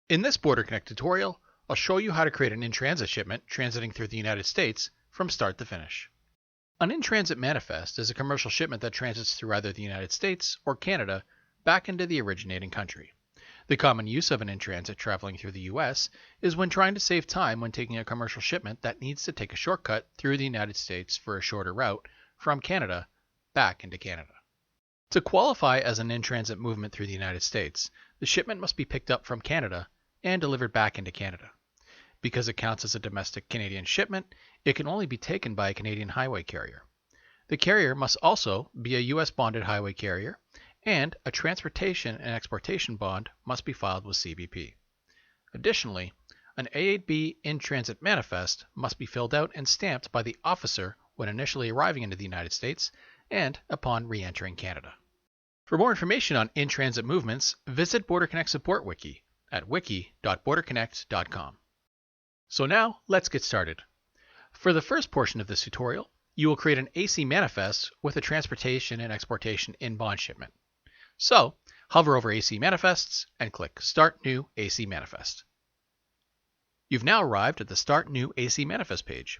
In this BorderConnect tutorial, I'll show you how to create an in-transit shipment transiting through the United States from start to finish. An in-transit manifest is a commercial shipment that transits through either the United States or Canada back into the originating country. The common use of an in-transit traveling through the US is when trying to save time when taking a commercial shipment that needs to take a shortcut through the United States for a shorter route from Canada back into Canada. To qualify as an in-transit movement through the United States, the shipment must be picked up from Canada and delivered back into Canada. Because it counts as a domestic Canadian shipment, it can only be taken by a Canadian highway carrier. The carrier must also be a US bonded highway carrier, and a transportation and exportation bond must be filed with CBP. Additionally, an A8B in-transit manifest must be filled out and stamped by the officer when initially arriving into the United States and upon re-entering Canada. For more information on in-transit movements, visit BorderConnect Support Wiki at wiki.borderconnect.com. So now, let's get started. For the first portion of this tutorial, you will create an AC manifest with a transportation and exportation in-bond shipment. So, hover over AC Manifests and click Start New AC Manifest. You've now arrived at the Start New AC Manifest page,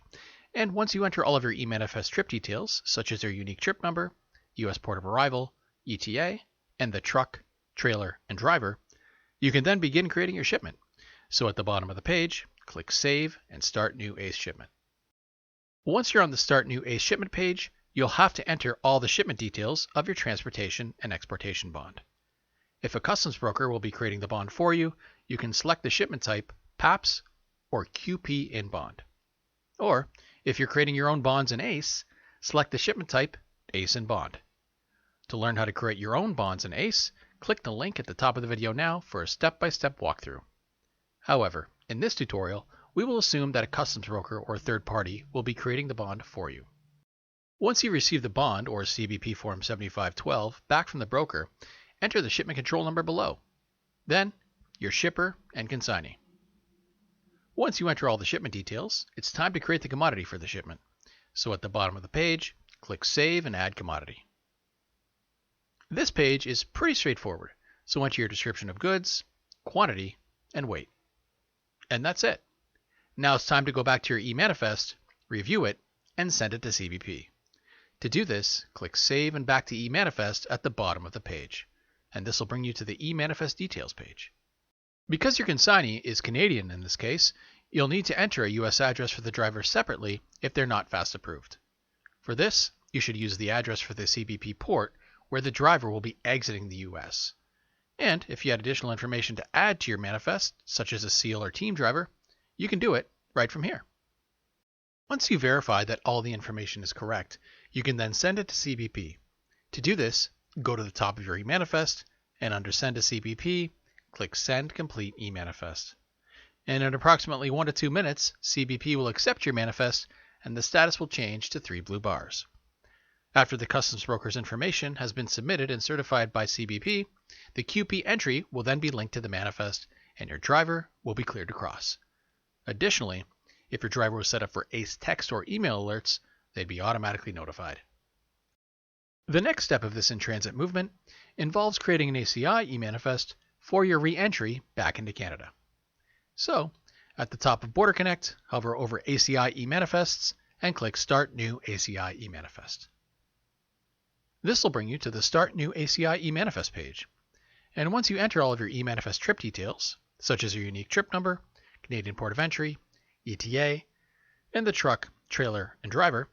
and once you enter all of your eManifest trip details, such as your unique trip number, US port of arrival, ETA, and the truck, trailer, and driver, you can then begin creating your shipment. So at the bottom of the page, click Save and Start New ACE Shipment. Once you're on the Start New ACE Shipment page, you'll have to enter all the shipment details of your transportation and exportation bond. If a customs broker will be creating the bond for you, you can select the shipment type PAPS or QP in bond. Or, if you're creating your own bonds in ACE, select the shipment type ACE in bond. To learn how to create your own bonds in ACE, click the link at the top of the video now for a step-by-step walkthrough. However, in this tutorial, we will assume that a customs broker or third party will be creating the bond for you. Once you receive the bond or CBP Form 7512 back from the broker, enter the shipment control number below. Then, your shipper and consignee. Once you enter all the shipment details, it's time to create the commodity for the shipment. So at the bottom of the page, click Save and Add Commodity. This page is pretty straightforward, so enter your description of goods, quantity, and weight. And that's it. Now it's time to go back to your eManifest, review it, and send it to CBP. To do this, click Save and back to eManifest at the bottom of the page, and this will bring you to the eManifest details page. Because your consignee is Canadian in this case, you'll need to enter a US address for the driver separately if they're not FAST approved. For this, you should use the address for the CBP port where the driver will be exiting the US. And if you had additional information to add to your manifest, such as a seal or team driver, you can do it right from here. Once you verify that all the information is correct, you can then send it to CBP. To do this, go to the top of your eManifest, and under Send to CBP, click Send Complete eManifest. And in approximately 1 to 2 minutes, CBP will accept your manifest, and the status will change to 3 blue bars. After the customs broker's information has been submitted and certified by CBP, the QP entry will then be linked to the manifest, and your driver will be cleared to cross. Additionally, if your driver was set up for ACE text or email alerts, they'd be automatically notified. The next step of this in-transit movement involves creating an ACI eManifest for your re-entry back into Canada. So, at the top of BorderConnect, hover over ACI eManifests and click Start New ACI eManifest. This will bring you to the Start New ACI eManifest page. And once you enter all of your eManifest trip details, such as your unique trip number, Canadian port of entry, ETA, and the truck, trailer, and driver,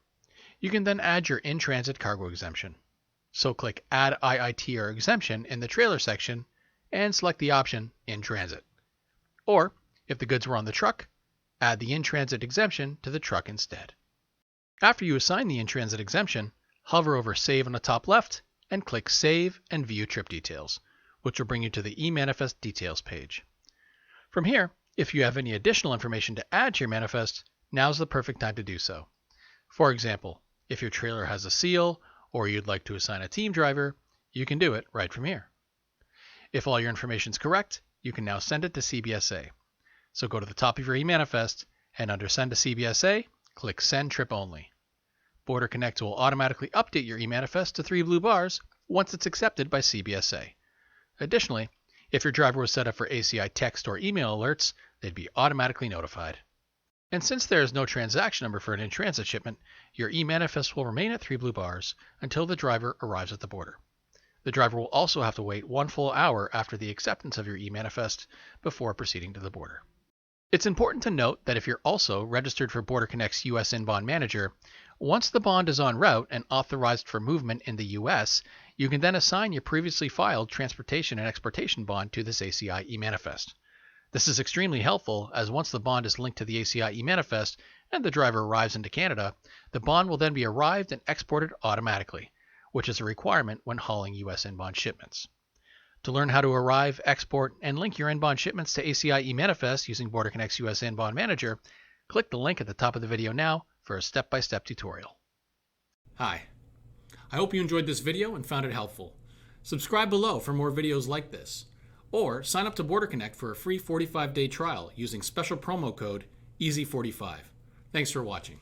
you can then add your in-transit cargo exemption. So click Add IIT or Exemption in the trailer section and select the option In Transit. Or, if the goods were on the truck, add the in-transit exemption to the truck instead. After you assign the in-transit exemption, hover over Save on the top left and click Save and View Trip Details, which will bring you to the eManifest Details page. From here, if you have any additional information to add to your manifest, now's the perfect time to do so. For example, if your trailer has a seal or you'd like to assign a team driver, you can do it right from here. If all your information is correct, you can now send it to CBSA. So go to the top of your eManifest and under Send to CBSA, click Send Trip Only. BorderConnect will automatically update your eManifest to 3 blue bars once it's accepted by CBSA. Additionally, If your driver was set up for ACI text or email alerts, they'd be automatically notified. And since there is no transaction number for an in-transit shipment, your eManifest will remain at 3 blue bars until the driver arrives at the border. The driver will also have to wait 1 full hour after the acceptance of your eManifest before proceeding to the border. It's important to note that if you're also registered for BorderConnect's U.S. Inbound Manager, once the bond is en route and authorized for movement in the U.S., you can then assign your previously filed transportation and exportation bond to this ACI eManifest. This is extremely helpful, as once the bond is linked to the ACI eManifest and the driver arrives into Canada, the bond will then be arrived and exported automatically, which is a requirement when hauling U.S. inbound shipments. To learn how to arrive, export, and link your inbound shipments to ACI eManifest using BorderConnect's U.S. Inbound Manager, click the link at the top of the video now for a step-by-step tutorial. Hi, I hope you enjoyed this video and found it helpful. Subscribe below for more videos like this, or sign up to BorderConnect for a free 45-day trial using special promo code EASY45. Thanks for watching.